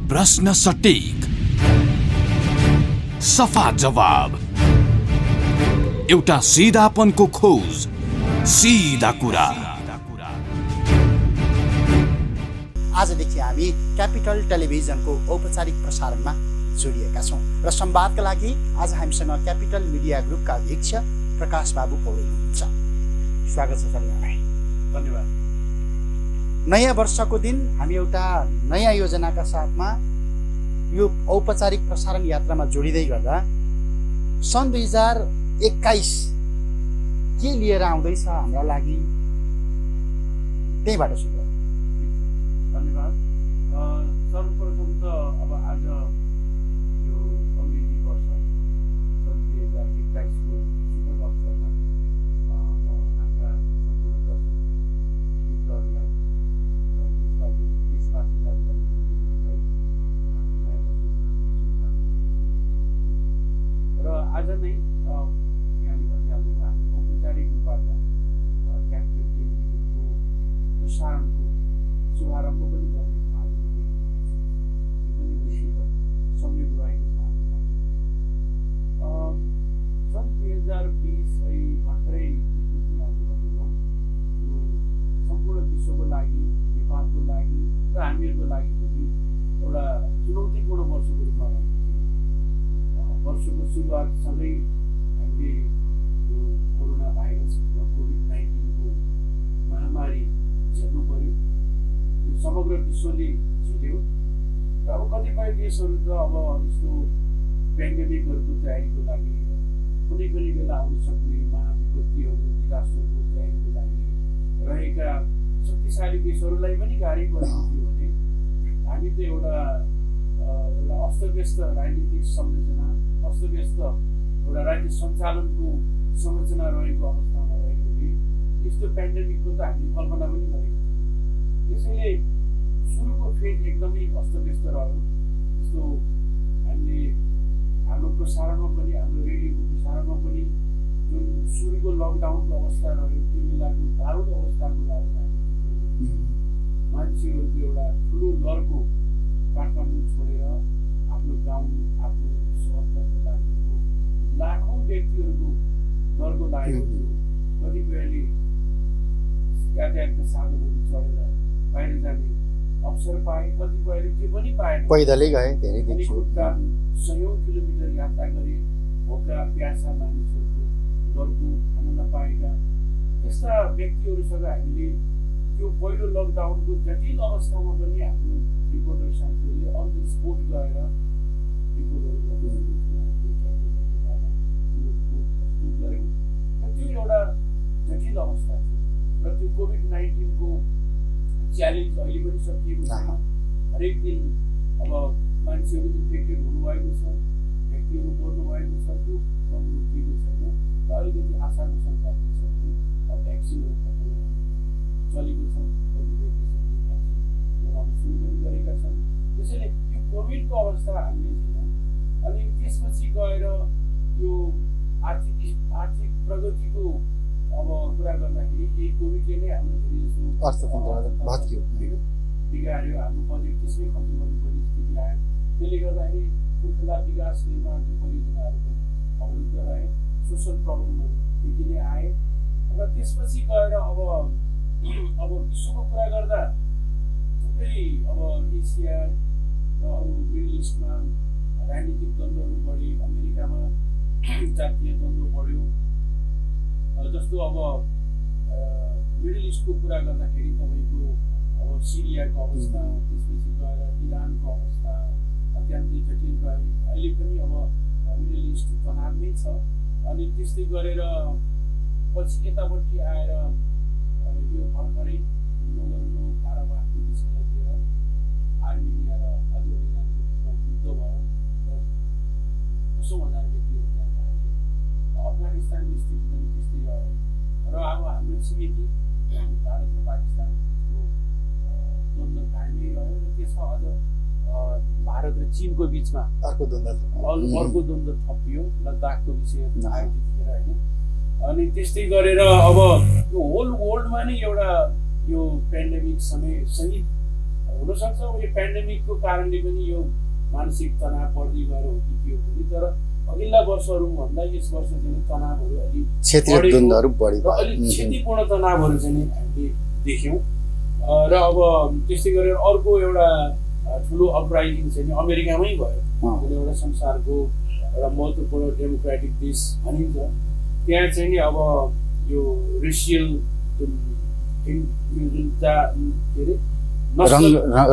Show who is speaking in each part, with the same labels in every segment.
Speaker 1: प्रश्न सटीक, सफा जवाब, एउटा सिधापनको खोज, सिधा कुरा।
Speaker 2: आजदेखि हामी क्यापिटल टेलिभिजनको औपचारिक प्रसारणमा जोडिएका छौँ र संवादका लागि आज हामीसँग क्यापिटल मिडिया ग्रुपका अध्यक्ष प्रकाश बाबु पौडेल हुनुहुन्छ। स्वागत छ तपाईँलाई।
Speaker 3: धन्यवाद।
Speaker 2: नयाँ वर्षको दिन हामी एउटा नयाँ योजनाका साथमा यो औपचारिक प्रसारण यात्रामा जोडिँदै गर्दा सन् 2021 के लिएर आउँदैछ हाम्रा लागि, त्यहीबाट सुरु।
Speaker 3: धन्यवाद। सर्वप्रथम त अब आज यो अङ्ग्रेजी वर्ष सन् 2021 को शुभ अवसरमा म आफ्ना सम्पूर्ण दर्शक मित्रहरूलाई र यसपालि देशवासीलाई पनि र आज नै यहाँले भनिहाल्नु हामी औपचारिक रूपबाट क्यापिटल टेलिभिजनको प्रसारणको शुभारम्भ पनि गर्नेछौँ। आज संयोग रहेको छ हाम्रो सन् 2020 भर्खरै भन्नुभयो यो सम्पूर्ण विश्वको लागि, नेपालको लागि र हामीहरूको लागि पनि एउटा चुनौतीपूर्ण वर्षको रूपमा रहेको थियो। वर्षको सुरुवातसँगै हामीले यो कोरोना भाइरस र कोभिड-19 को महामारी झेल्नु पर्यो। यो समग्र विश्वले झेल्यो र अब कतिपय देशहरू त अब यस्तो पेन्डेमिकहरूको तयारीको लागि, कुनै पनि बेला आउन सक्ने महाविपत्तिहरू, डिजास्टरको तयारीको लागि रहेका शक्तिशाली देशहरूलाई पनि गाह्रै परेको थियो भने हामी त एउटा अस्तव्यस्त राजनीतिक संरचना, अस्तव्यस्त एउटा राज्य सञ्चालनको संरचना रहेको अवस्थामा रहेकोले यस्तो पेन्डेमिकको त हामीले कल्पना पनि गरेको थियौँ। त्यसैले सुरुको फेज एकदमै अस्तव्यस्त रह्यो। यस्तो हामीले हाम्रो प्रसारणमा पनि, हाम्रो रेडियोको प्रसारणमा पनि जुन सुरुको लकडाउनको अवस्था रह्यो त्यो बेलाको दारुण अवस्थाको बारेमा मान्छेहरूको एउटा ठुलो लहरको काठमाडौँ छोडेर आफ्नो गाउँ, आफ्नो सहरतर्फ लागेको लाखौँ व्यक्तिहरूको लहरको लागेको थियो। कतिपयले यातायातका साधनहरू चढेर बाहिर जाने अवसर पाए, कतिपयले त्यो पनि पाएन, पैदलै गए। धेरै सयौँ किलोमिटर यात्रा गरे। भोका प्यासा मानिसहरूको लहरको खान नपाएका त्यस्ता व्यक्तिहरूसँग हामीले त्यो पहिलो लकडाउनको जटिल अवस्थामा पनि हाम्रो रिपोर्टर साथीहरूले अन द स्पोट गएर रिपोर्टहरू गऱ्यौँ र त्यो एउटा जटिल अवस्था थियो। र त्यो कोभिड-19 को च्यालेन्ज अहिले पनि सकिएको छैन। हरेक दिन अब मान्छेहरू इन्फेक्टेड हुनुभएको छ, व्यक्तिहरू मर्नु भएको छ, त्यो क्रम रोकिएको छैन। र अलिकति आशाको सञ्चार छ भने अब भ्याक्सिनहरू चलेको छ, कतिपय देशहरूले भ्याक्सिन लगाउन सुरु पनि गरेका छन्। त्यसैले यो कोभिडको अवस्था हामीले थिएन। अनि त्यसपछि गएर यो आर्थिक प्रगतिको अब कुरा गर्दाखेरि यही कोभिडले नै हाम्रो धेरै जसो अर्थतन्त्र बिगार्यो। हाम्रो बजेट त्यसमै खर्च गर्नुपर्ने स्थिति आयो। त्यसले गर्दाखेरि ठुल्ठुला विकास निर्माणको परियोजनाहरू पनि अवरुद्ध रहे, सोसल प्रब्लमहरू त्यति नै आए। र त्यसपछि गएर अब विश्वको कुरा गर्दा थुप्रै अब एसिया र अरू मिडल इस्टमा राजनीतिक द्वन्द्वहरू बढे, अमेरिकामा जातीय द्वन्द्व बढ्यो। जस्तो अब मिडल इस्टको कुरा गर्दाखेरि तपाईँको अब सिरियाको अवस्था, त्यसपछि गएर इरानको अवस्था अत्यन्तै जटिल रहे। अहिले पनि अब मिडल इस्ट तनावमै छ। अनि त्यस्तै गरेर पछि यतापट्टि आएर यो भर्खरै नगर्नु काराबाखको विषयलाई लिएर आर्मेनिया र अजरबैजानको बिचमा युद्ध भयो र 100,000 व्यक्तिहरू त्यहाँ मारे। अफगानिस्तानको स्थिति पनि त्यस्तै रह्यो। र अब हाम्रो छिमेकी भारत र पाकिस्तानको द्वन्द्व कायमै रह्यो। र त्यसमा अझ भारत र चीनको बिचमा अर्को द्वन्द्व थपियो, लद्दाखको विषय आयो त्यतिखेर होइन। अनि त्यस्तै गरेर अब यो होल वर्ल्डमा नै एउटा यो पेन्डेमिक सहित हुनसक्छ अब यो पेन्डेमिकको कारणले पनि यो मानसिक तनाव बढ्दै गएर हो कि के हो भने, तर अघिल्ला वर्षहरूभन्दा यस वर्ष चाहिँ तनावहरू अलिक
Speaker 2: क्षेत्रीय द्वन्द्वहरू बढी
Speaker 3: र अलिक क्षतिपूर्ण तनावहरू चाहिँ हामीले देख्यौँ। र अब त्यस्तै गरेर अर्को एउटा ठुलो अपराइजिङ चाहिँ अमेरिकामै भयो, जुन एउटा संसारको एउटा महत्त्वपूर्ण डेमोक्रेटिक देश भनिन्छ। त्यहाँ चाहिँ नि अब यो रेसियल जुन के अरे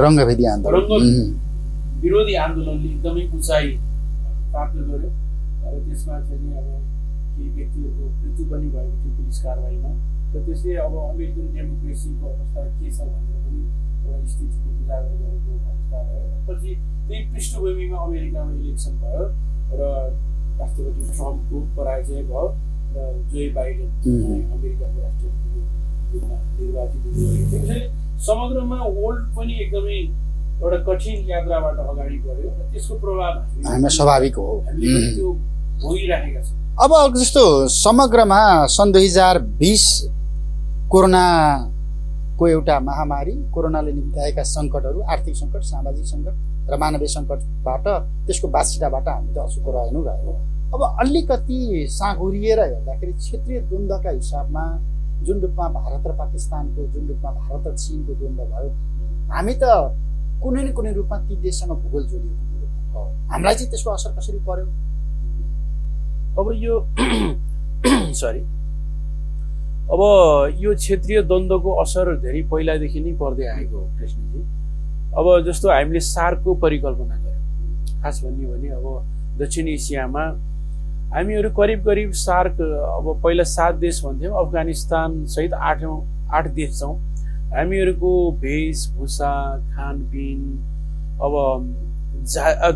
Speaker 2: रङ्गभेदी आन्दोलन,
Speaker 3: रङ्ग विरोधी आन्दोलनले एकदमै उचाइ प्राप्त गर्यो र त्यसमा चाहिँ नि अब केही व्यक्तिहरूको मृत्यु पनि भएको थियो पुलिस कारवाहीमा। र त्यसले अब अमेरिकन डेमोक्रेसीको अवस्था के छ भनेर पनि एउटा स्थितिको उजागर गरेको अवस्था रह्यो। पछि त्यही पृष्ठभूमिमा अमेरिकामा इलेक्सन भयो र राष्ट्रपति ट्रम्पको पराजय भयो र जो बाइडेन अमेरिकाको राष्ट्रपतिको रूपमा निर्वाचित हुनुभएको थियो। त्यसैले समग्रमा वर्ल्ड पनि एकदमै एउटा कठिन यात्राबाट अगाडि बढ्यो र त्यसको प्रभाव
Speaker 2: हामीमा स्वाभाविक हो,
Speaker 3: हामीले त्यो भोगिराखेका छौँ।
Speaker 2: अब जस्तो समग्रमा सन् 2020 कोरोनाको एउटा महामारी, कोरोनाले निम्त्याएका सङ्कटहरू, आर्थिक सङ्कट, सामाजिक सङ्कट र मानवीय सङ्कटबाट, त्यसको बासिटाबाट हामी त अछुतो रहेनौँ। अब अलिकति साँघुरिएर हेर्दाखेरि क्षेत्रीय द्वन्द्वका हिसाबमा जुन रूपमा भारत र पाकिस्तानको, जुन रूपमा भारत र चिनको द्वन्द्व भयो, हामी त कुनै न कुनै रूपमा ती देशसँग भूगोल जोडिएको मुलुक हो। हामीलाई चाहिँ त्यसको असर कसरी पर्यो?
Speaker 3: अब यो अब यो क्षेत्रीय द्वन्द्वको असर धेरै पहिलादेखि नै पर्दै आएको हो कृष्णजी। अब जस्तो हामीले सार्कको परिकल्पना गऱ्यौँ, खास भन्यो भने अब दक्षिण एसियामा हामीहरू करिब करिब सार्क अब पहिला 7 देश भन्थ्यौँ, अफगानिस्तान सहित 8 देश छौँ। हामीहरूको वेशभूषा, खानपिन, अब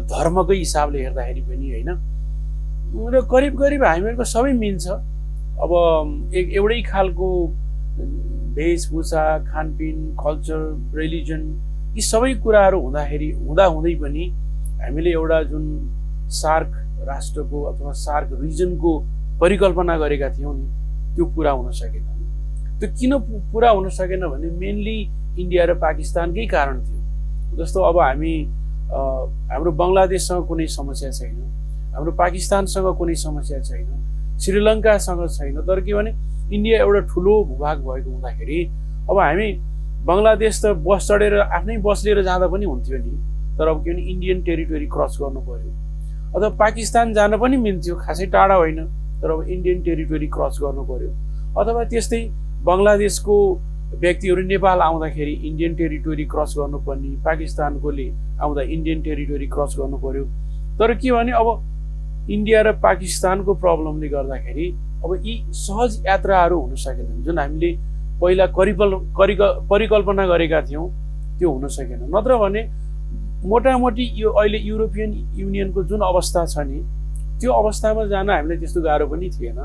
Speaker 3: धर्मकै हिसाबले हेर्दाखेरि पनि होइन, र करिब करिब हामीहरूको सबै मिल्छ। अब एउटै खालको वेशभूषा, खानपिन, कल्चर, रिलिजन, यी सबै कुराहरू हुँदै पनि हामीले एउटा जुन सार्क राष्ट्रको अथवा सार्क रिजनको परिकल्पना गरेका थियौँ नि, त्यो पुरा हुन सकेन। त्यो किन पुरा हुन सकेन भने मेनली इन्डिया र पाकिस्तानकै कारण थियो। जस्तो अब हाम्रो बङ्गलादेशसँग कुनै समस्या छैन, हाम्रो पाकिस्तानसँग कुनै समस्या छैन, श्रीलङ्कासँग छैन, तर के भने इन्डिया एउटा ठुलो भूभाग भएको हुँदाखेरि अब हामी बङ्गलादेश त बस चढेर आफ्नै बस लिएर जाँदा पनि हुन्थ्यो नि, तर अब के भने इन्डियन टेरिटोरी क्रस गर्नु पर्यो। अथवा पाकिस्तान जान पनि मिल्थ्यो, खासै टाढा होइन, तर अब इन्डियन टेरिटोरी क्रस गर्नु पर्यो। अथवा त्यस्तै बङ्गलादेशको व्यक्तिहरू नेपाल आउँदाखेरि इन्डियन टेरिटोरी क्रस गर्नुपर्ने, पाकिस्तानकोले आउँदा इन्डियन टेरिटोरी क्रस गर्नु पर्यो। तर के भने अब इन्डिया र पाकिस्तानको प्रब्लमले गर्दाखेरि अब यी सहज यात्राहरू हुन सकेनन्, जुन हामीले पहिला परिकल्पना गरेका थियौँ त्यो हुन सकेन। नत्र भने मोटामोटी यो अहिले युरोपियन युनियनको जुन अवस्था छ नि, त्यो अवस्थामा जान हामीलाई त्यस्तो गाह्रो पनि थिएन।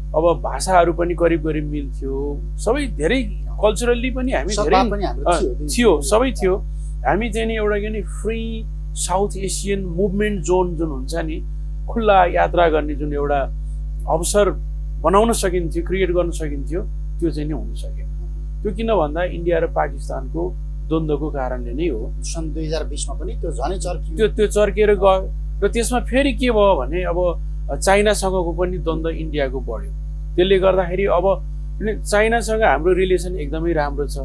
Speaker 3: अब भाषाहरू पनि करिब करिब मिल्थ्यो, सबै धेरै कल्चरल्ली पनि हामी धेरै थियो, सबै थियो। हामी चाहिँ नि एउटा के नि free south Asian movement John जुन हुन्छ नि, खुल्ला यात्रा गर्ने जुन एउटा अवसर बनाउन सकिन्थ्यो, क्रिएट गर्न सकिन्थ्यो, त्यो चाहिँ नि हुन सकेन। त्यो किन भन्दा इन्डिया र पाकिस्तानको द्वन्द्वको कारणले नै हो।
Speaker 2: सन् 2020मा पनि त्यो झनै चर्कियो,
Speaker 3: त्यो चर्किएर गयो। र त्यसमा फेरि के भयो भने अब चाइनासँगको पनि द्वन्द्व इन्डियाको बढ्यो। त्यसले गर्दाखेरि अब चाइनासँग हाम्रो रिलेसन एकदमै राम्रो छ।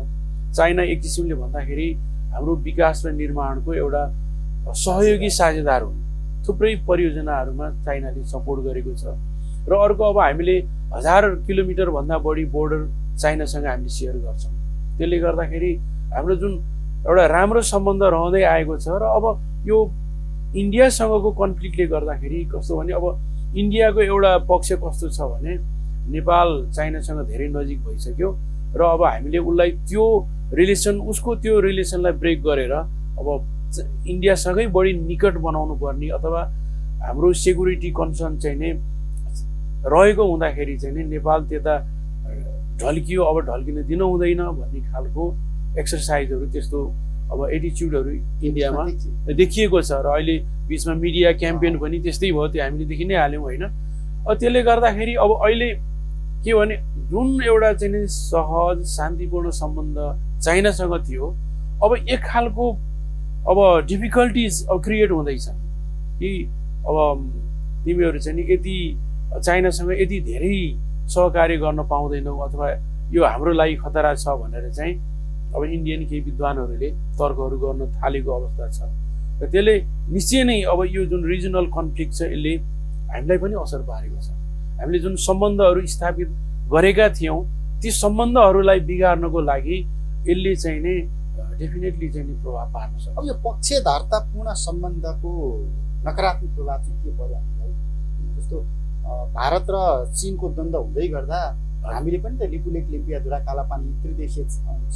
Speaker 3: चाइना एक किसिमले भन्दाखेरि हाम्रो विकास र निर्माणको एउटा सहयोगी साझेदार हुन्। थुप्रै परियोजनाहरूमा चाइनाले सपोर्ट गरेको छ। र अर्को अब हामीले 1000 किलोमिटर भन्दा बढी बोर्डर चाइनासँग हामीले सेयर गर्छौँ। त्यसले गर्दाखेरि हाम्रो जुन एउटा राम्रो सम्बन्ध रहँदै आएको छ। र अब यो इन्डियासँगको कन्फ्लिक्टले गर्दाखेरि कस्तो भने अब इन्डियाको एउटा पक्ष कस्तो छ भने नेपाल चाइनासँग धेरै नजिक भइसक्यो र अब हामीले उसलाई त्यो रिलेसन, उसको त्यो रिलेसनलाई ब्रेक गरेर अब इन्डियासँगै बढी निकट बनाउनु पर्ने अथवा हाम्रो सेक्युरिटी कन्सर्न चाहिँ नै रहेको हुँदाखेरि चाहिँ नि नेपाल त्यता ढल्कियो, अब ढल्किन दिनु हुँदैन भन्ने खालको एक्सर्साइजहरू, त्यस्तो अब एटिच्युडहरू इन्डियामा देखिएको छ। र अहिले बिचमा मिडिया क्याम्पेन पनि त्यस्तै भयो, त्यो हामीले देखि नै हाल्यौँ होइन। त्यसले गर्दाखेरि अब अहिले के भने जुन एउटा चाहिँ नि सहज शान्तिपूर्ण सम्बन्ध चाइनासँग थियो, अब एक खालको अब डिफिकल्टिज अब क्रिएट हुँदैछन् कि अब तिमीहरू चाहिँ नि यति चाइनासँग यति धेरै सहकार्य गर्न पाउँदैनौ अथवा यो हाम्रो लागि खतरा छ भनेर चाहिँ अब इन्डियन केही विद्वानहरूले तर्कहरू गर्न थालेको अवस्था छ र त्यसले निश्चय नै अब यो जुन रिजनल कन्फ्लिक्ट छ यसले हामीलाई पनि असर पारेको छ। हामीले जुन सम्बन्धहरू स्थापित गरेका थियौँ ती सम्बन्धहरूलाई बिगार्नको लागि यसले चाहिँ नै डेफिनेटली चाहिँ नि प्रभाव पार्न सक्छ।
Speaker 2: अब यो पक्षधर्तापूर्ण सम्बन्धको नकारात्मक प्रभाव चाहिँ के पर्यो हामीलाई? जस्तो भारत र चीनको द्वन्द्व हुँदै गर्दा हामीले पनि त लिपुलेक लिम्पियाधुरा कालापानी त्रिदेशीय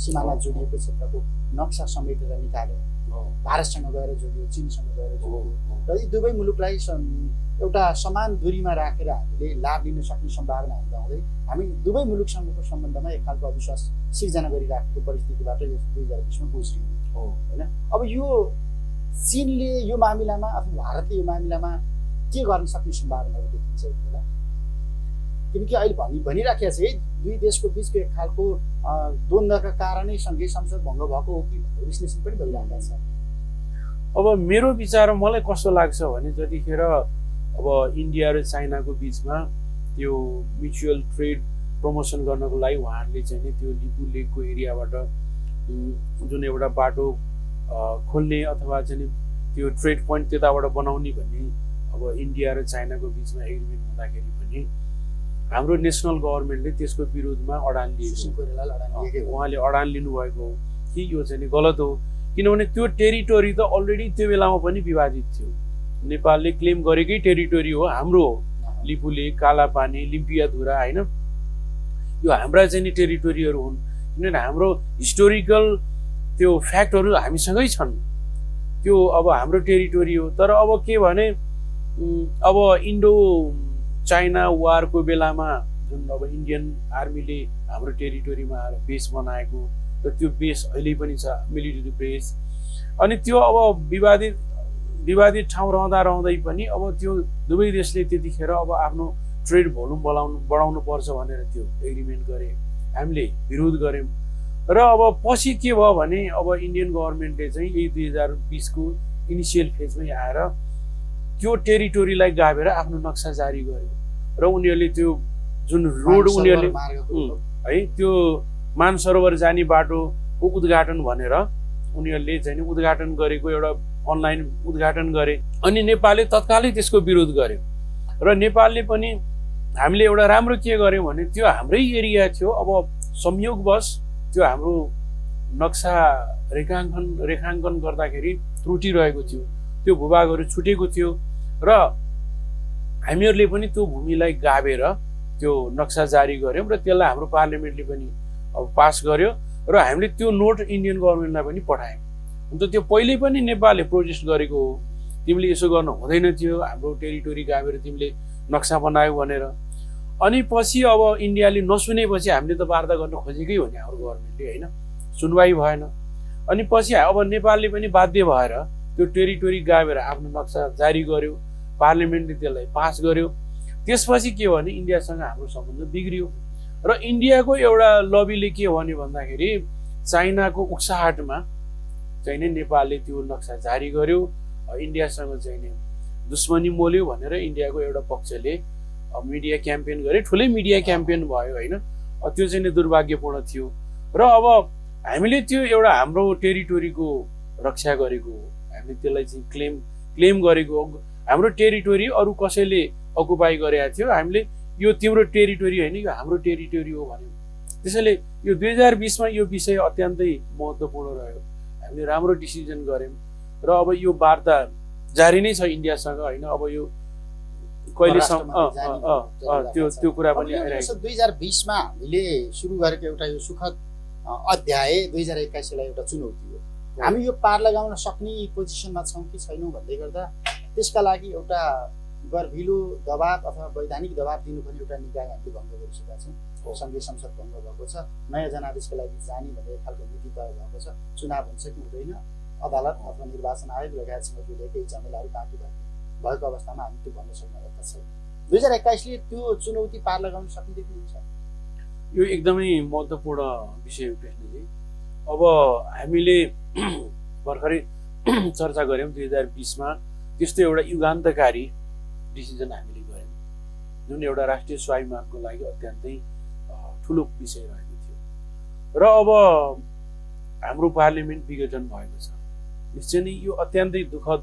Speaker 2: सीमामा जोडिएको क्षेत्रको नक्सा समेटेर निकाल्यौँ। भारतसँग गएर जोडियो, चीनसँग गएर जोडियो र यी दुवै मुलुकलाई एउटा समान दूरीमा राखेर हामीले लाभ लिन सक्ने सम्भावना हुँदाहुँदै हामी दुवै मुलुकसँगको सम्बन्धमा एक खालको अविश्वास सिर्जना गरिराखेको परिस्थितिबाट यो 2020मा गुज्रियो होइन। अब यो चीनले यो मामिलामा अथवा भारतले यो मामिलामा के गर्न सक्ने सम्भावनाहरू देखिन्छ यति बेला? किनकि अहिले भनिराखेको छ है दुई देशको बिचको एक खालको द्वन्द्वका कारणै सङ्घीय संसद भङ्ग भएको हो कि भन्ने विश्लेषण पनि भइरहेको छ।
Speaker 3: अब मेरो विचारमा मलाई कस्तो लाग्छ भने जतिखेर अब इन्डिया र चाइनाको बिचमा त्यो म्युचुअल ट्रेड प्रमोसन गर्नको लागि उहाँहरूले चाहिँ नि त्यो लिपु लेकको एरियाबाट जुन एउटा बाटो खोल्ने अथवा चाहिँ त्यो ट्रेड पोइन्ट त्यताबाट बनाउने भन्ने अब इन्डिया र चाइनाको बिचमा एग्रिमेन्ट हुँदाखेरि पनि हाम्रो नेसनल गभर्मेन्टले त्यसको विरोधमा अडान लिएको, उहाँले अडान लिनुभएको हो कि यो चाहिँ नि गलत हो। किनभने त्यो टेरिटोरी त अलरेडी त्यो बेलामा पनि विवादित थियो। नेपालले क्लेम गरेकै टेरिटोरी हो, हाम्रो हो, लिपुलेक, कालापानी, लिम्पियाधुरा होइन, यो हाम्रा चाहिँ नि टेरिटोरीहरू हुन्। किनभने हाम्रो हिस्टोरिकल त्यो फ्याक्टहरू हामीसँगै छन्, त्यो अब हाम्रो टेरिटोरी हो। तर अब के भने अब इन्डो चाइना वारको बेलामा जुन अब इन्डियन आर्मीले हाम्रो टेरिटोरीमा आएर बेस बनाएको र त्यो बेस अहिले पनि छ, मिलिट्री बेस। अनि त्यो अब विवादित ठाउँ रहँदै पनि अब त्यो दुवै देशले त्यतिखेर अब आफ्नो ट्रेड भोल्युम बढाउनु पर्छ भनेर त्यो एग्रिमेन्ट गरे, हामीले विरोध गऱ्यौँ। र अब पछि के भयो भने अब इन्डियन गभर्मेन्टले चाहिँ यही 2020को इनिसियल फेजमै आएर त्यो टेरिटोरीलाई गाभेर आफ्नो नक्सा जारी गर्यो र उनीहरूले त्यो जुन रोड उनीहरूले है त्यो मानसरोवर जाने बाटोको उद्घाटन भनेर उनीहरूले चाहिँ उद्घाटन गरेको एउटा अनलाइन उद्घाटन गरे। अनि नेपालले तत्कालै त्यसको विरोध गर्यो र नेपालले पनि हामीले एउटा राम्रो के गर्यौँ भने त्यो हाम्रै एरिया थियो, अब संयोगवश त्यो हाम्रो नक्सा रेखाङ्कन गर्दाखेरि त्रुटि रहेको थियो, त्यो भूभागहरू छुटेको थियो र हामीहरूले पनि त्यो भूमिलाई गाभेर त्यो नक्सा जारी गर्यौँ र त्यसलाई हाम्रो पार्लियामेन्टले पनि अब पास गर्यो र हामीले त्यो नोट इन्डियन गभर्मेन्टलाई पनि पठायौँ। अन्त त्यो पहिले पनि नेपालले प्रोटेस्ट गरेको हो, तिमीले यसो गर्नु हुँदैन थियो, हाम्रो टेरिटोरी गाभेर तिमीले नक्सा बनायौ भनेर। अनि पछि अब इन्डियाले नसुनेपछि हामीले त वार्ता गर्न खोजेकै हो नि हाम्रो गभर्मेन्टले होइन, सुनवाई भएन। अनि पछि अब नेपालले पनि बाध्य भएर त्यो टेरिटोरी गाभेर आफ्नो नक्सा जारी गर्यो, पार्लियामेन्टले त्यसलाई पास गर्यो। त्यसपछि के भने इन्डियासँग हाम्रो सम्बन्ध बिग्रियो र इन्डियाको एउटा लबीले के भन्यो भन्दाखेरि चाइनाको उक्साहटमा चाहिँ नै नेपालले त्यो नक्सा जारी गर्यो, इन्डियासँग चाहिँ नै दुश्मनी मोल्यो भनेर इन्डियाको एउटा पक्षले मिडिया क्याम्पेन गरे, ठुलै मिडिया क्याम्पेन भयो होइन। त्यो चाहिँ नै दुर्भाग्यपूर्ण थियो र अब हामीले त्यो एउटा हाम्रो टेरिटोरीको रक्षा गरेको हो, हामीले त्यसलाई चाहिँ क्लेम गरेको, हाम्रो टेरिटोरी अरू कसैले अकुपाई गरेका थियो, हामीले यो तिम्रो टेरिटोरी होइन यो हाम्रो टेरिटोरी हो भन्यो। त्यसैले यो 2020मा यो विषय अत्यन्तै महत्त्वपूर्ण रह्यो, हामीले राम्रो डिसिजन गऱ्यौँ र अब यो वार्ता जारी नै छ इन्डियासँग होइन। अब यो कहिलेसम्म त्यो कुरा पनि आइरहेको छ।
Speaker 2: 2020मा हामीले सुरु गरेको एउटा यो सुखद अध्याय 2021लाई एउटा चुनौती हो। हामी यो पार लगाउन सक्ने पोजिसनमा छौँ कि छैनौँ भन्दै गर्दा त्यसका लागि एउटा गर्भिलो दबाब अथवा वैधानिक दबाब दिनुपर्ने एउटा निकाय हामीले भङ्ग गरिसकेका छौँ। सङ्घीय संसद भङ्ग भएको छ, नयाँ जनादेशको लागि जाने भन्ने एक खालको नीति तय भएको छ, चुनाव हुन्छ कि हुँदैन अदालत अथवा निर्वाचन आयोग लगायतसँग जोडिएकै झमेलाहरू बाँकी भएको अवस्थामा हामी त्यो भन्न सक्ने अवस्था छैन। 2021ले त्यो चुनौती पार लगाउन सक्ने देखिनुहुन्छ?
Speaker 3: यो एकदमै महत्त्वपूर्ण विषय हो कृष्णजी। अब हामीले
Speaker 4: भर्खरै चर्चा गऱ्यौँ 2020मा त्यस्तो एउटा युगान्तकारी डिसिजन हामीले गऱ्यौँ जुन एउटा राष्ट्रिय स्वाभिमानको लागि अत्यन्तै ठुलो विषय रहेको थियो। र अब हाम्रो पार्लिमेन्ट विघटन भएको छ, निश्चय नै यो अत्यन्तै दुःखद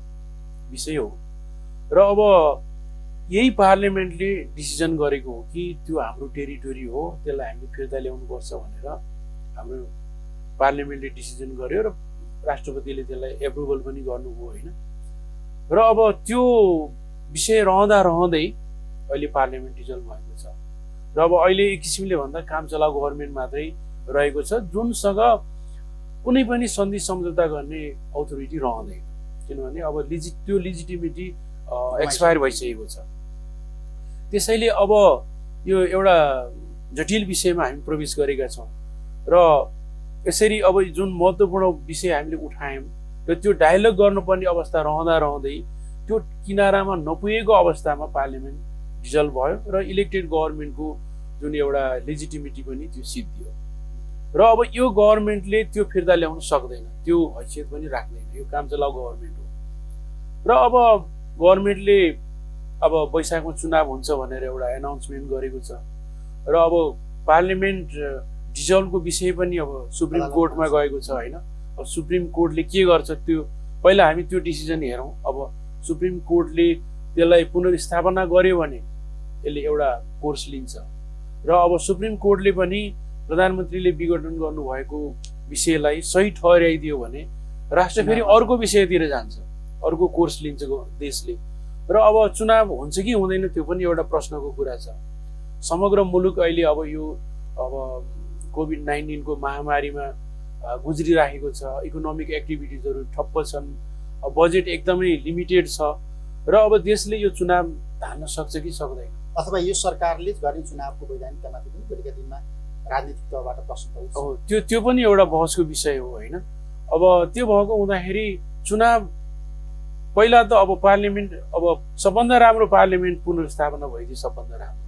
Speaker 4: विषय हो। र अब यही पार्लिमेन्टले डिसिजन गरेको हो कि त्यो हाम्रो टेरिटोरी हो, त्यसलाई हामीले फिर्ता ल्याउनुपर्छ भनेर हाम्रो पार्लिमेन्टले डिसिजन गर्यो र राष्ट्रपतिले त्यसलाई एप्रुभल पनि गर्नुभयो होइन। र अब त्यो विषय रहँदा रहँदै अहिले पार्लिमेन्ट डिजल्भ भएको छ र अब अहिले एक किसिमले भन्दा काम चलाउ गभर्मेन्ट मात्रै रहेको छ जुनसँग कुनै पनि सन्धि सम्झौता गर्ने अथोरिटी रहँदैन, किनभने अब त्यो लिजिटिमिटी एक्सपायर भइसकेको छ। त्यसैले अब यो एउटा जटिल विषयमा हामी प्रवेश गरेका छौँ र यसरी अब जुन महत्त्वपूर्ण विषय हामीले उठायौँ र त्यो डायलग गर्नुपर्ने अवस्था रहँदा रहँदै त्यो किनारामा नपुगेको अवस्थामा पार्लिमेन्ट डिजल्भ भयो र इलेक्टेड गभर्मेन्टको जुन एउटा लेजिटिमिटी पनि त्यो सिद्धियो। र अब यो गभर्मेन्टले त्यो फिर्ता ल्याउन सक्दैन, त्यो हैसियत पनि राख्दैन, यो काम चलाउ गभर्मेन्ट हो। र अब गभर्मेन्टले अब वैशाखमा चुनाव हुन्छ भनेर एउटा एनाउन्समेन्ट गरेको छ र अब पार्लिमेन्ट डिजल्भको विषय पनि अब सुप्रिम कोर्टमा गएको छ होइन। अब सुप्रिम कोर्टले के गर्छ त्यो पहिला हामी त्यो डिसिजन हेरौँ। अब सुप्रिम कोर्टले त्यसलाई पुनर्स्थापना गर्यो भने यसले एउटा कोर्स लिन्छ र अब सुप्रिम कोर्टले पनि प्रधानमन्त्रीले विघटन गर्नुभएको विषयलाई सही ठहर्याइदियो भने राष्ट्र फेरि अर्को विषयतिर जान्छ, अर्को कोर्स लिन्छ देशले। र अब चुनाव हुन्छ कि हुँदैन त्यो पनि एउटा प्रश्नको कुरा छ। समग्र मुलुक अहिले अब यो अब कोभिड-19 को महामारीमा गुज्रिराखेको छ, इकोनोमिक एक्टिभिटिजहरू ठप्प छन्, बजेट एकदमै लिमिटेड छ र अब देशले यो चुनाव धान्न सक्छ कि सक्दैन,
Speaker 2: अथवा यो सरकारले गर्ने चुनावको वैधानिकतामाथि पनि भोलिका दिनमा राजनीतिक तहबाट प्रश्न उठ्छ।
Speaker 4: त्यो पनि एउटा बहसको विषय हो होइन। अब त्यो भएको हुँदाखेरि चुनाव पहिला त अब पार्लिमेन्ट अब सबभन्दा राम्रो पार्लिमेन्ट पुनर्स्थापना भइदियो सबभन्दा राम्रो,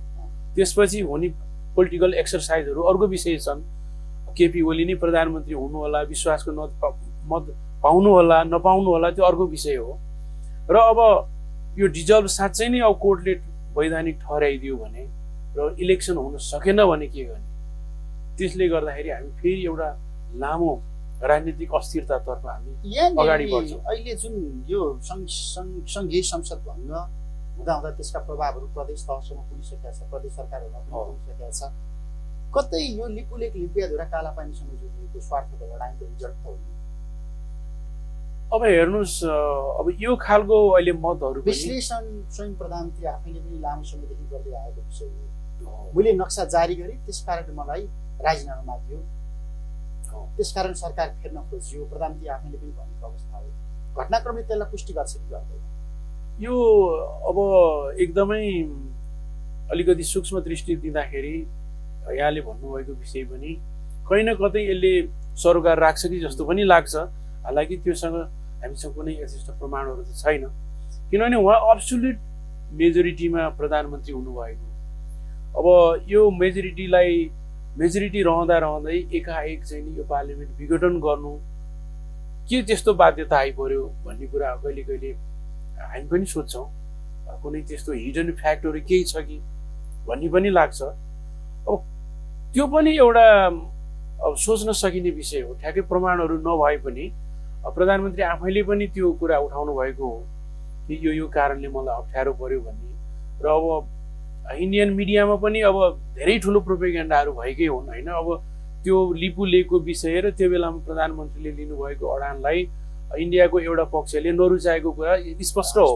Speaker 4: त्यसपछि हुने पोलिटिकल एक्सर्साइजहरू अर्को विषय छन्। केपी ओली नै प्रधानमन्त्री हुनु होला, विश्वासको मत पाउनु होला नपाउनु होला त्यो अर्को विषय हो। र अब यो डिजल्भ साँच्चै नै अब कोर्टले वैधानिक ठहराइदियो भने र इलेक्सन हुन सकेन भने के गर्ने, त्यसले गर्दाखेरि हामी फेरि एउटा लामो राजनीतिक अस्थिरतातर्फ हामी अगाडि बढ्छौँ।
Speaker 2: अहिले जुन यो सङ्घीय संसद भङ्ग हुँदा हुँदा त्यसका प्रभावहरू प्रदेश तहसम्म पुगिसकेका छ, प्रदेश सरकारहरूमा पनि पुगिसकेका छ। कतै यो लिपुलेक लिपियाधुरा कालापानीसँग जोडिएको स्वार्थको लडाइँको रिजल्ट त हो।
Speaker 4: अब हेर्नुहोस्, अब यो खालको अहिले मतहरू
Speaker 2: विश्लेषण स्वयं प्रधानमन्त्री आफैले पनि लामो समयदेखि गर्दै आएको विषय हो। मैले नक्सा जारी गरेँ, त्यसकारण मलाई राजीनामा माग्यो, त्यसकारण सरकार फेर्न खोजियो, प्रधानमन्त्री आफैले पनि भनेको अवस्था हो। घटनाक्रमले त्यसलाई पुष्टि गर्छ कि गर्दैन?
Speaker 4: यो अब एकदमै अलिकति सूक्ष्म दृष्टि दिँदाखेरि यहाँले भन्नुभएको विषय पनि कहीँ न कतै यसले सरोकार राख्छ कि जस्तो पनि लाग्छ। हालाकि त्योसँग हामीसँग कुनै यथेष्ट प्रमाणहरू त छैन, किनभने उहाँ अब्सोल्युट मेजोरिटीमा प्रधानमन्त्री हुनुभएको। अब यो मेजोरिटी रहँदा रहँदै एकाएक चाहिँ नि यो पार्लिमेन्ट विघटन गर्नु के त्यस्तो बाध्यता आइपर्यो भन्ने कुरा कहिले कहिले हामी पनि सोध्छौँ। कुनै त्यस्तो हिडन फ्याक्टहरू केही छ कि भन्ने पनि लाग्छ। अब त्यो पनि एउटा अब सोच्न सकिने विषय हो। ठ्याक्कै प्रमाणहरू नभए पनि प्रधानमन्त्री आफैले पनि त्यो कुरा उठाउनु भएको हो कि यो कारणले मलाई अप्ठ्यारो पर्यो भन्ने। र अब इन्डियन मिडियामा पनि अब धेरै ठुलो प्रोपेगेन्डाहरू भएकै हुन् होइन। अब त्यो लिपुलेकको विषय र त्यो बेलामा प्रधानमन्त्रीले लिनुभएको अडानलाई इन्डियाको एउटा पक्षले नरुचाएको कुरा स्पष्ट हो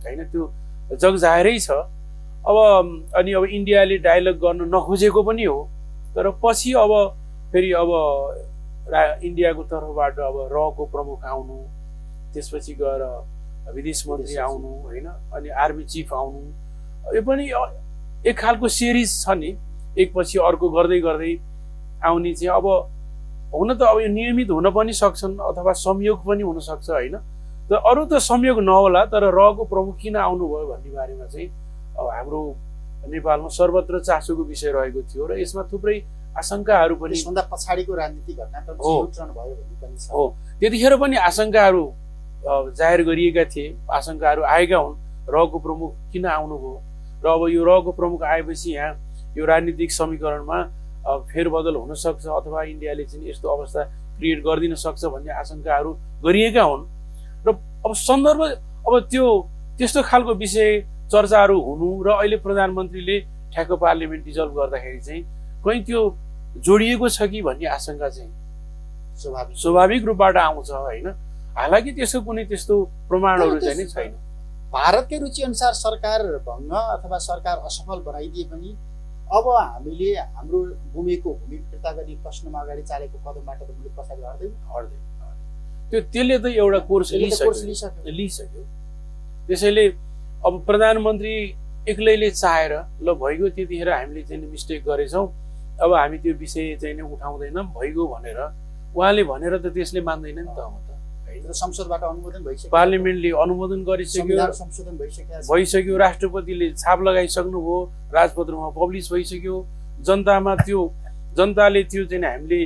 Speaker 4: होइन, त्यो जगजाहेरै छ। अब अनि अब इन्डियाले डायलग गर्न नखोजेको पनि हो, तर पछि अब फेरि अब इन्डियाको तर्फबाट अब रको प्रमुख आउनु, त्यसपछि गएर विदेश मन्त्री आउनु होइन, अनि आर्मी चिफ आउनु, यो पनि एक खालको सिरिज छ नि, एकपछि अर्को गर्दै गर्दै आउने चाहिँ। अब हुन त अब यो नियमित हुन पनि सक्छन् अथवा संयोग पनि हुनसक्छ होइन। तर अरू त संयोग नहोला, तर रको प्रमुख किन आउनुभयो भन्ने बारेमा चाहिँ अब हाम्रो नेपालमा सर्वत्र चासोको विषय रहेको थियो र यसमा थुप्रै आशंकाहरू पनि
Speaker 2: पछाडिको राजनीतिक घटनाक्रम भयो भन्ने पनि छ।
Speaker 4: हो, त्यतिखेर पनि आशंकाहरू जाहेर गरिएका थिए, आशंकाहरू आएका हुन् रहको प्रमुख किन आउनुभयो र अब यो रहको प्रमुख आएपछि यहाँ यो राजनीतिक समीकरणमा फेरबदल हुन सक्छ अथवा इन्डियाले चाहिँ यस्तो अवस्था क्रिएट गरिदिन सक्छ भन्ने आशंकाहरू गरिएका हुन् र अब सन्दर्भ अब त्यस्तो खालको विषय चर्चाहरू हुनु र अहिले प्रधानमन्त्रीले ठ्याक्क पार्लियामेन्ट डिजल्भ गर्दाखेरि चाहिँ कहीँ त्यो जोडिएको छ कि भन्ने आशंका चाहिँ स्वाभाविक रूपबाट आउँछ होइन। हालाकि त्यसको कुनै त्यस्तो प्रमाणहरू चाहिँ नै छैन।
Speaker 2: भारतकै रुचि अनुसार सरकार भङ्ग अथवा सरकार असफल बनाइदिए पनि अब हामीले हाम्रो भूमिको भूमि फिर्ता गर्ने प्रश्नमा अगाडि चालेको कदमबाट त मुलुक पछाडि हट्दैन।
Speaker 4: त्यसले त एउटा कोर्स लिइसक्यो। त्यसैले अब प्रधानमन्त्री एक्लैले चाहेर ल भइगयो त्यतिखेर हामीले चाहिँ मिस्टेक गरेछौँ अब हामी त्यो विषय चाहिँ नै उठाउँदैनौँ भइगयो भनेर उहाँले भनेर त त्यसले मान्दैन नि त। अब
Speaker 2: संसदबाट अनुमोदन भइसक्यो,
Speaker 4: पार्लियामेन्टले अनुमोदन गरिसक्यो,
Speaker 2: संशोधन
Speaker 4: भइसक्यो, राष्ट्रपतिले छाप लगाइसक्नुभयो, राजपत्रमा पब्लिस भइसक्यो, जनताले त्यो चाहिँ हामीले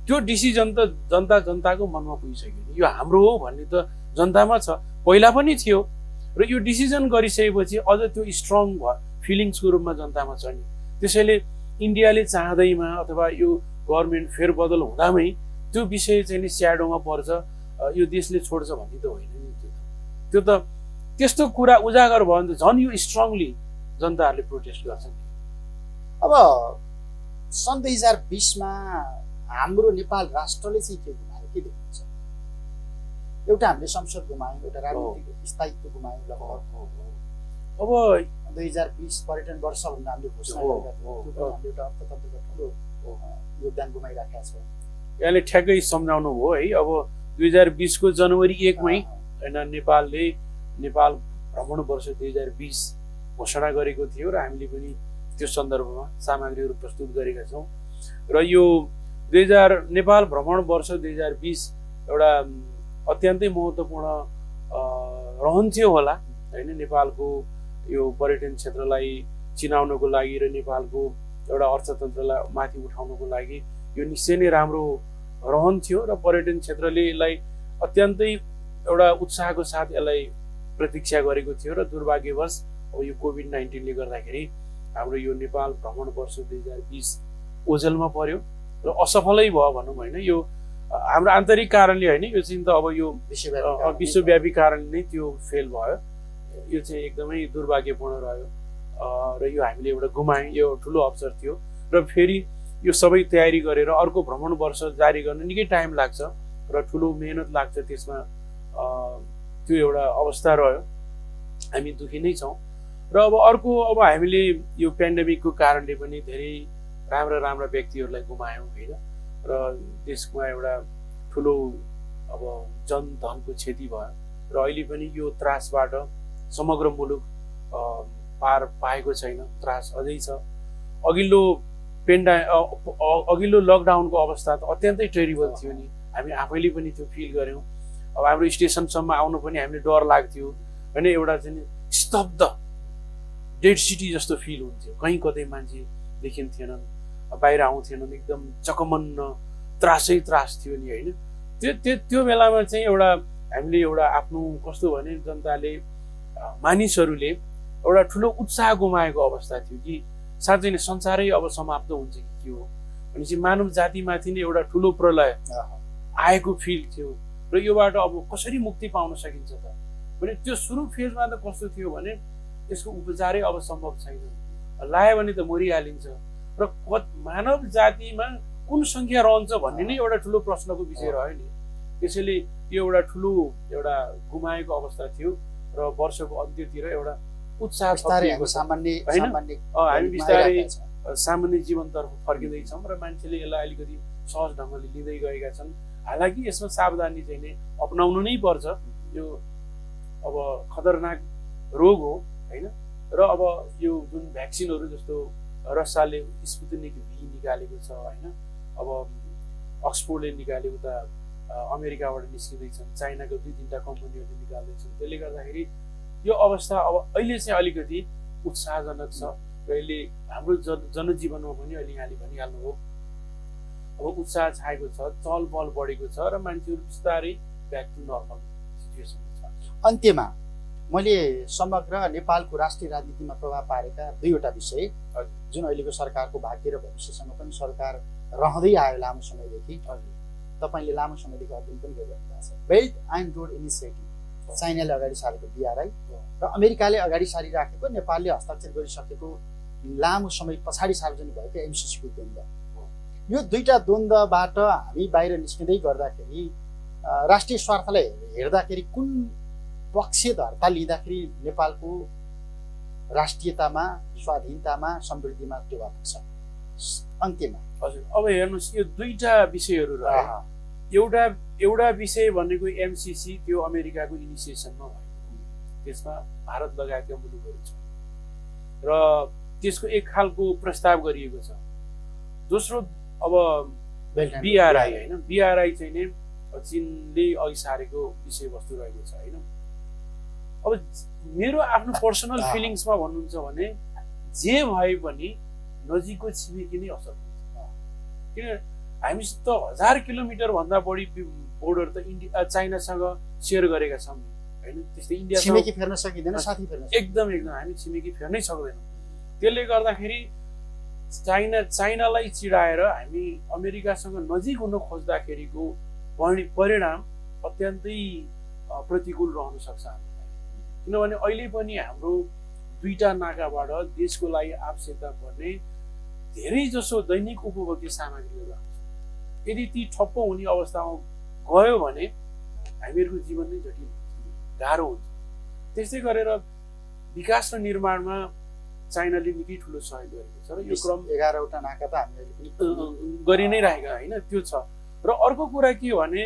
Speaker 4: त्यो डिसिजन त जनताको मनमा पुगिसक्यो। यो हाम्रो हो भन्ने त जनतामा छ, पहिला पनि थियो र यो डिसिजन गरिसकेपछि अझ त्यो स्ट्रङ फिलिङ्सको रूपमा जनतामा छ नि। त्यसैले इन्डियाले चाहँदैमा अथवा यो गभर्मेन्ट फेरबदल हुँदामै त्यो विषय चाहिँ नि स्याडोमा पर्छ, यो देशले छोड्छ भन्ने त होइन नि। त्यो त त्यस्तो कुरा उजागर भयो भने त झन् यो स्ट्रङली जनताहरूले प्रोटेस्ट गर्छन्।
Speaker 2: अब सन् 2020मा हाम्रो नेपाल राष्ट्रले चाहिँ के गुमायो के देखिन्छ? एउटा हामीले संसद गुमायौँ, एउटा राजनीतिक स्थायित्व गुमायौँ लगभग।
Speaker 4: अब
Speaker 2: 2020 पर्यटन वर्ष भनेर हामीले घोषणा गरेका थियौँ, त्यो पनि हामीले एउटा अर्थतन्त्रको ठुलो योगदान गुमाइराखेका छौँ।
Speaker 4: यहाँले ठ्याक्कै सम्झाउनु भयो है। अब 2020 को जनवरी 1 मै होइन नेपालले नेपाल भ्रमण वर्ष 2020 घोषणा गरेको थियो र हामीले पनि त्यो सन्दर्भमा सामग्रीहरू प्रस्तुत गरेका छौँ। र यो नेपाल भ्रमण वर्ष 2020 एउटा अत्यन्तै महत्त्वपूर्ण रहन्थ्यो होला होइन, नेपालको यो पर्यटन क्षेत्रलाई चिनाउनको लागि र नेपालको एउटा अर्थतन्त्रलाई माथि उठाउनको लागि यो निश्चय नै राम्रो रहन्थ्यो र पर्यटन क्षेत्रले यसलाई अत्यन्तै एउटा उत्साहको साथ यसलाई प्रतीक्षा गरेको थियो। र दुर्भाग्यवश अब यो कोभिड-19ले गर्दाखेरि हाम्रो यो नेपाल भ्रमण वर्ष 2020 ओझेलमा पर्यो र असफलै भयो भनौँ होइन। यो हाम्रो आन्तरिक कारणले होइन, यो चाहिँ त अब यो विश्वव्यापी कारणले नै त्यो फेल भयो। यो चाहिँ एकदमै दुर्भाग्यपूर्ण रह्यो र यो हामीले एउटा गुमायौँ, यो ठुलो अवसर थियो। र फेरि यो सबै तयारी गरेर अर्को भ्रमण वर्ष जारी गर्न निकै टाइम लाग्छ र ठुलो मेहनत लाग्छ त्यसमा, त्यो एउटा अवस्था रह्यो। हामी दुखी नै छौँ। र अब अर्को अब हामीले यो पेन्डेमिकको कारणले पनि धेरै राम्रा व्यक्तिहरूलाई गुमायौँ होइन, र देशमा एउटा ठुलो अब जनधनको क्षति भयो र अहिले पनि यो त्रासबाट समग्र मुलुक पार पाएको छैन, त्रास अझै छ। अघिल्लो लकडाउनको अवस्था त अत्यन्तै टेरिबल थियो नि, हामी आफैले पनि त्यो फिल गऱ्यौँ। अब हाम्रो स्टेसनसम्म आउनु पनि हामीले डर लाग्थ्यो होइन, एउटा चाहिँ स्तब्ध डेड सिटी जस्तो फिल हुन्थ्यो, कहीँ कतै मान्छे देखिन्थेनन्, बाहिर आउँथेनन्, एकदम चकमन्न त्रासै त्रास थियो नि होइन। त्यो बेलामा चाहिँ एउटा हामीले एउटा आफ्नो कस्तो भने जनताले मानिसहरूले एउटा ठुलो उत्साह गुमाएको अवस्था थियो कि साँच्चै नै संसारै अब समाप्त हुन्छ कि के हो भनेपछि मानव जातिमाथि नै एउटा ठुलो प्रलय आएको फिल थियो। र योबाट अब कसरी मुक्ति पाउन सकिन्छ त भने त्यो सुरु फेजमा त कस्तो थियो भने त्यसको उपचारै अब सम्भव छैन, लायो भने त मरिहालिन्छ र मानव जातिमा कुन सङ्ख्या रहन्छ भन्ने नै एउटा ठुलो प्रश्नको विषय रह्यो नि। त्यसैले यो एउटा ठुलो एउटा गुमाएको अवस्था थियो र वर्षको अन्त्यतिर एउटा उत्साह हामी बिस्तारै सामान्य जीवनतर्फ फर्किँदैछौँ र मान्छेले यसलाई अलिकति सहज ढङ्गले लिँदै गएका छन्। हालाकि यसमा सावधानी चाहिँ नै अपनाउनु नै पर्छ, यो अब खतरनाक रोग हो होइन। र अब यो जुन भ्याक्सिनहरू जस्तो रसियाले स्पुतनिक भी निकालेको छ होइन, अब अक्सफोर्डले निकालेको त अमेरिकाबाट निस्किँदैछन्, चाइनाको 2-3टा कम्पनीहरूले निकाल्दैछन्। त्यसले गर्दाखेरि यो अवस्था अब अहिले चाहिँ अलिकति उत्साहजनक छ र यसले हाम्रो जनजीवनमा पनि अहिले यहाँले भनिहाल्नु हो अब उत्साह छाएको छ, चहल पहल बढेको छ र मान्छेहरू बिस्तारै ब्याक टु नर्मल सिचुएसनमा छ।
Speaker 2: अन्त्यमा मैले समग्र नेपालको राष्ट्रिय राजनीतिमा प्रभाव पारेका दुईवटा विषय जुन अहिलेको सरकारको भाग्य र भविष्यसँग पनि सरकार रहँदै आयो लामो समयदेखि, तपाईँले लामो समयदेखि अध्ययन पनि गरिरहनु भएको छ। बेल्ट एन्ड रोड इनिसिएटिभ, चाइनाले अगाडि सारेको BRI र अमेरिकाले अगाडि सारिराखेको नेपालले हस्ताक्षर गरिसकेको लामो समय पछाडि सार्वजनिक भएको MCC को द्वन्द्व, यो दुईटा द्वन्द्वबाट हामी बाहिर निस्किँदै गर्दाखेरि राष्ट्रिय स्वार्थलाई हेर्दाखेरि कुन पक्षधर्ता लिँदाखेरि नेपालको राष्ट्रियतामा, स्वाधीनतामा, समृद्धिमा टेवा पुग्छ? अन्त्यमा
Speaker 4: हजुर, अब हेर्नुहोस्, यो दुईटा विषयहरू रहे। एउटा विषय भनेको MCC, त्यो अमेरिकाको इनिसिएसनमा भएको, त्यसमा भारत लगायतका मुलुकहरू छ र त्यसको एक खालको प्रस्ताव गरिएको छ। दोस्रो अब BRI होइन, BRI चाहिँ नि चीनले अघि सारेको विषयवस्तु रहेको छ होइन। अब मेरो आफ्नो पर्सनल फिलिङ्समा भन्नुहुन्छ भने जे भए पनि नजिकको छिमेकी नै असर हुन्छ, किन हामी त 1000 किलोमिटर भन्दा बढी बोर्डर त चाइनासँग सेयर गरेका छौँ होइन। त्यस्तै इन्डिया
Speaker 2: छिमेकी फेर्न सकिँदैन, साथी फेर्न
Speaker 4: एकदम हामी छिमेकी फेर्नै सक्दैनौँ। त्यसले गर्दाखेरि चाइनालाई चिडाएर हामी अमेरिकासँग नजिक हुन खोज्दाखेरिको परिणाम अत्यन्तै प्रतिकूल रहन सक्छ हामीलाई, किनभने अहिले पनि हाम्रो दुईटा नाकाबाट देशको लागि आवश्यकता पर्ने धेरै जसो दैनिक उपभोग्य सामग्रीहरू आउँछ। यदि ती ठप्प हुने अवस्थामा गयो भने हामीहरूको जीवन नै जटिल हुन्छ, गाह्रो हुन्छ। त्यस्तै गरेर विकास र निर्माणमा चाइनाले निकै ठुलो सहयोग गरेको छ र यो क्रम
Speaker 2: 11वटा नाका त हामीले पनि
Speaker 4: गरि नै रहेका होइन, त्यो छ। र अर्को कुरा के भने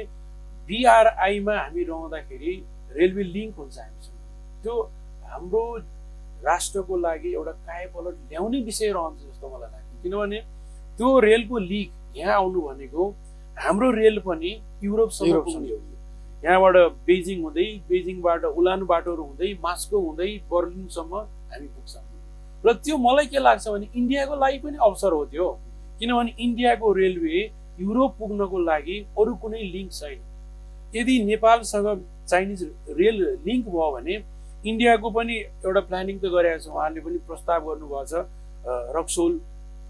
Speaker 4: BRI-मा हामी रहँदाखेरि रेलवे लिङ्क हुन्छ हामीसँग, त्यो हाम्रो राष्ट्रको लागि एउटा कायापलट ल्याउने विषय रहन्छ जस्तो मलाई लाग्छ, किनभने त्यो रेलको लिङ्क यहाँ आउनु भनेको हाम्रो रेल पनि युरोपसम्म पुग्ने, यहाँबाट बेजिङ हुँदै, बेजिङबाट उलान बाटोहरू हुँदै, मास्को हुँदै बर्लिनसम्म हामी पुग्छौँ। र त्यो मलाई के लाग्छ भने इन्डियाको लागि पनि अवसर हो त्यो, किनभने इन्डियाको रेलवे युरोप पुग्नको लागि अरू कुनै लिङ्क छैन। यदि नेपालसँग चाइनिज रेल लिङ्क भयो भने इन्डियाको पनि एउटा प्लानिङ त गरेको छ, उहाँले पनि प्रस्ताव गर्नुभएको छ रक्सोल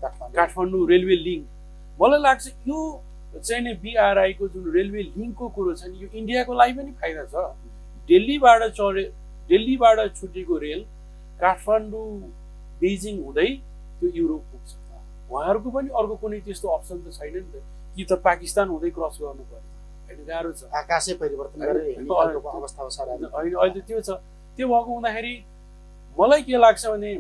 Speaker 4: काठमाडौँ रेलवे लिङ्क। मलाई लाग्छ यो चाहिँ नि BRI-को जुन रेलवे लिङ्कको कुरो छ नि, यो इन्डियाको लागि पनि फाइदा छ। दिल्लीबाट छुटेको रेल काठमाडौँ बेजिङ हुँदै त्यो युरोप पुग्छ। उहाँहरूको पनि अर्को कुनै त्यस्तो अप्सन त छैन नि त, कि त पाकिस्तान हुँदै क्रस गर्नु पर्यो होइन, गाह्रो छ।
Speaker 2: आकाशै परिवर्तन गरेर हिँड्ने अवस्था होइन,
Speaker 4: अहिले त्यो छ। त्यो भएको हुँदाखेरि मलाई के लाग्छ भने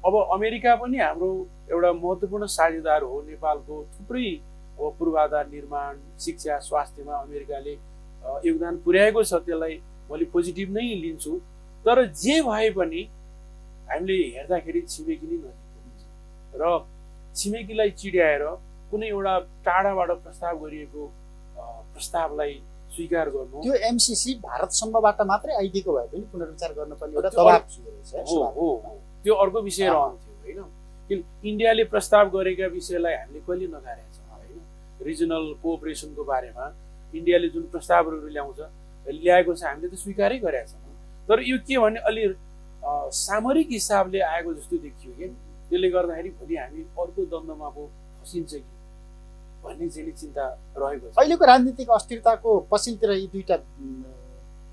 Speaker 4: अब अमेरिका पनि हाम्रो एउटा महत्त्वपूर्ण साझेदार हो। नेपालको थुप्रै अब पूर्वाधार निर्माण, शिक्षा, स्वास्थ्यमा अमेरिकाले योगदान पुर्याएको छ, त्यसलाई मैले पोजिटिभ नै लिन्छु। तर जे भए पनि हामीले हेर्दाखेरि छिमेकी नै नजिक हुन्छ र छिमेकीलाई चिड्याएर कुनै एउटा टाढाबाट प्रस्ताव गरिएको प्रस्तावलाई स्वीकार गर्नु,
Speaker 2: त्यो MCC भारतसम्मबाट मात्रै आइदिएको भए पनि पुनर्विचार गर्नुपर्ने एउटा दबाब
Speaker 4: हो। त्यो अर्को विषय रहन्थ्यो होइन, किन इन्डियाले प्रस्ताव गरेका विषयलाई हामीले कहिले नगारेका छौँ होइन। रिजनल कोअपरेसनको बारेमा इन्डियाले जुन प्रस्तावहरू ल्याएको छ हामीले त स्वीकारै गरेका छौँ। तर यो के भने अलि सामरिक हिसाबले आएको जस्तो देखियो कि, त्यसले गर्दाखेरि भोलि हामी अर्को द्वन्द्वमा पो फसिन्छ कि भन्ने चाहिँ चिन्ता रहेको छ।
Speaker 2: अहिलेको राजनीतिक अस्थिरताको पछिल्तिर यी दुईटा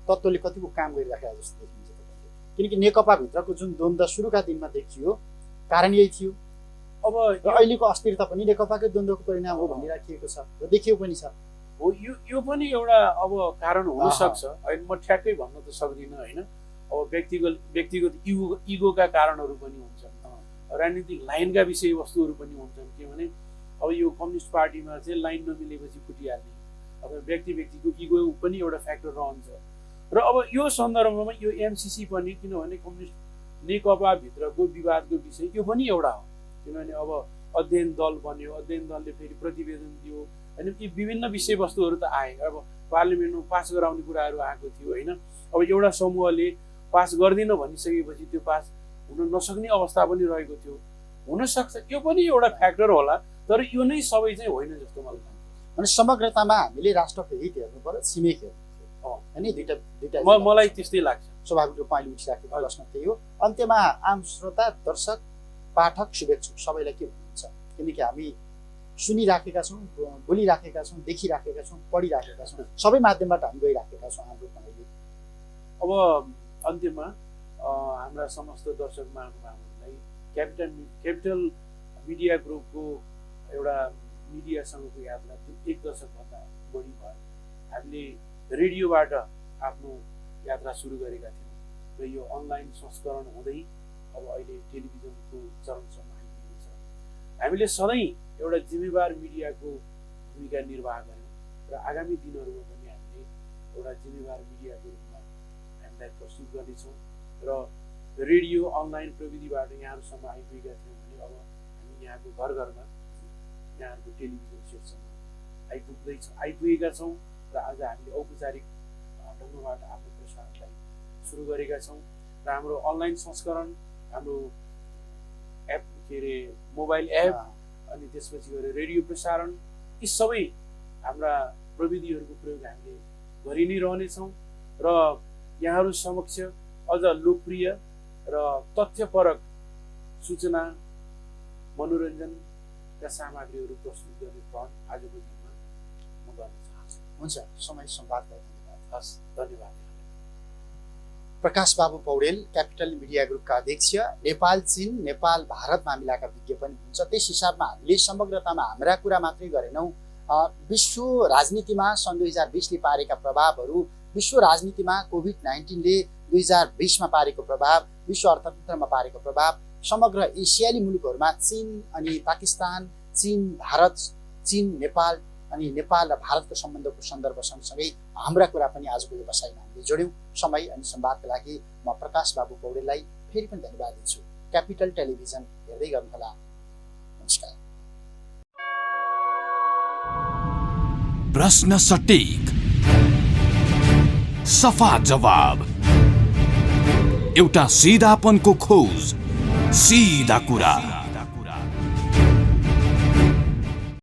Speaker 2: तत्त्वले कतिको काम गरिराखेको जस्तो देखिन्छ तपाईँले? किनकि नेकपाभित्रको जुन द्वन्द्व सुरुका दिनमा देखियो कारण यही थियो। अब अहिलेको अस्थिरता पनि नेकपाकै द्वन्द्वको परिणाम हो भनिराखिएको छ र देखियो पनि छ।
Speaker 4: हो, यो पनि एउटा अब कारण हुन सक्छ। अहिले म ठ्याक्कै भन्न त सक्दिनँ होइन। अब व्यक्तिगत इगोका कारणहरू पनि हुन्छन्, राजनीतिक लाइनका विषयवस्तुहरू पनि हुन्छन्। के भने अब यो कम्युनिस्ट पार्टीमा चाहिँ लाइन नमिलेपछि फुटिहाल्ने, अब व्यक्तिको इगो पनि एउटा फ्याक्टर रहन्छ। र अब यो सन्दर्भमा यो MCC पनि, किनभने कम्युनिस्ट नेकपाभित्रको विवादको विषय यो पनि एउटा हो, किनभने अब अध्ययन दल बन्यो, अध्ययन दलले फेरि प्रतिवेदन दियो होइन। यी विभिन्न विषयवस्तुहरू त आए, अब पार्लिमेन्टमा पास गराउने कुराहरू आएको थियो होइन। अब एउटा समूहले पास गर्दिन भनिसकेपछि त्यो पास हुन नसक्ने अवस्था पनि रहेको थियो, हुनसक्छ। यो पनि एउटा फ्याक्टर होला। तर यो नै सबै चाहिँ होइन जस्तो मलाई लाग्छ।
Speaker 2: भने समग्रतामा हामीले राष्ट्रको हित हेर्नु पर्यो, छिमेक हेर्नु पर्यो होइन, दुईटा
Speaker 4: मलाई त्यस्तै लाग्छ।
Speaker 2: स्वाभाविक रूपमा अहिले उठिराखेको प्रश्न त्यही हो। अन्त्यमा आम श्रोता, दर्शक, पाठक, शुभेच्छुक सबैलाई के भन्नुहुन्छ? किनकि हामी सुनिराखेका छौँ, बोलिराखेका छौँ, देखिराखेका छौँ, पढिराखेका छौँ, सबै माध्यमबाट हामी गइराखेका छौँ हाम्रो रूपमा अहिले।
Speaker 4: अब अन्त्यमा हाम्रा समस्त दर्शक महानुभावहरूलाई क्यापिटल मिडिया ग्रुपको एउटा मिडियासँगको यात्रा 1 दशकभन्दा बढी भयो। हामीले रेडियोबाट आफ्नो यात्रा सुरु गरेका थियौँ र यो अनलाइन संस्करण हुँदै अब अहिले टेलिभिजनको चरणसम्म आइपुगेको छ। हामीले सधैँ एउटा जिम्मेवार मिडियाको भूमिका निर्वाह गर्यौँ र आगामी दिनहरूमा पनि हामीले एउटा जिम्मेवार मिडियाको रूपमा हामीलाई प्रस्तुत गर्नेछौँ र रेडियो अनलाइन प्रविधिबाट यहाँहरूसम्म आइपुगेका थियौँ भने अब हामी यहाँको घर घरमा यहाँहरूको टेलिभिजन सेटसम्म आइपुगेका छौँ र आज हामीले औपचारिक ढङ्गबाट आफ्नो प्रसारणलाई सुरु गरेका छौँ र हाम्रो अनलाइन संस्करण, हाम्रो एप मोबाइल एप, अनि त्यसपछि गएर रेडियो प्रसारण, यी सबै हाम्रा प्रविधिहरूको प्रयोग हामीले गरि नै रहनेछौँ र यहाँहरू समक्ष अझ लोकप्रिय र तथ्यपरक सूचना, मनोरञ्जनका सामग्रीहरू प्रस्तुत गर्ने प्रण आजको दिनमा म गर्न चाहन्छु।
Speaker 2: हुन्छ, समय संवादलाई धन्यवाद।
Speaker 4: हस्, धन्यवाद।
Speaker 2: प्रकाश बाबु पौडेल क्यापिटल मिडिया ग्रुपका अध्यक्ष, नेपाल चीन, नेपाल भारत मामिलाका विज्ञ पनि हुन्छ। त्यस हिसाबमा हामीले समग्रतामा हाम्रा कुरा मात्रै गरेनौँ, विश्व राजनीतिमा सन् 2020ले पारेका प्रभावहरू, विश्व राजनीतिमा कोभिड-19ले 2020मा पारेको प्रभाव, विश्व अर्थतन्त्रमा पारेको प्रभाव, समग्र एसियाली मुलुकहरूमा चीन अनि पाकिस्तान, चीन भारत, चीन नेपाल अनि नेपाल र भारतको सम्बन्धको सन्दर्भ सँगसँगै हाम्रा कुरा पनि आजको यो बसाइमा हामीले जोड्यौँ। समय अनि संवादका लागि म प्रकाश बाबु पौडेललाई फेरि पनि धन्यवाद दिन्छु। क्यापिटल टेलिभिजन हेर्दै गर्नुहोला। नमस्कार।
Speaker 1: प्रश्न सटीक, सफा जवाब, एउटा सिधापनको खोज, सिधा कुरा।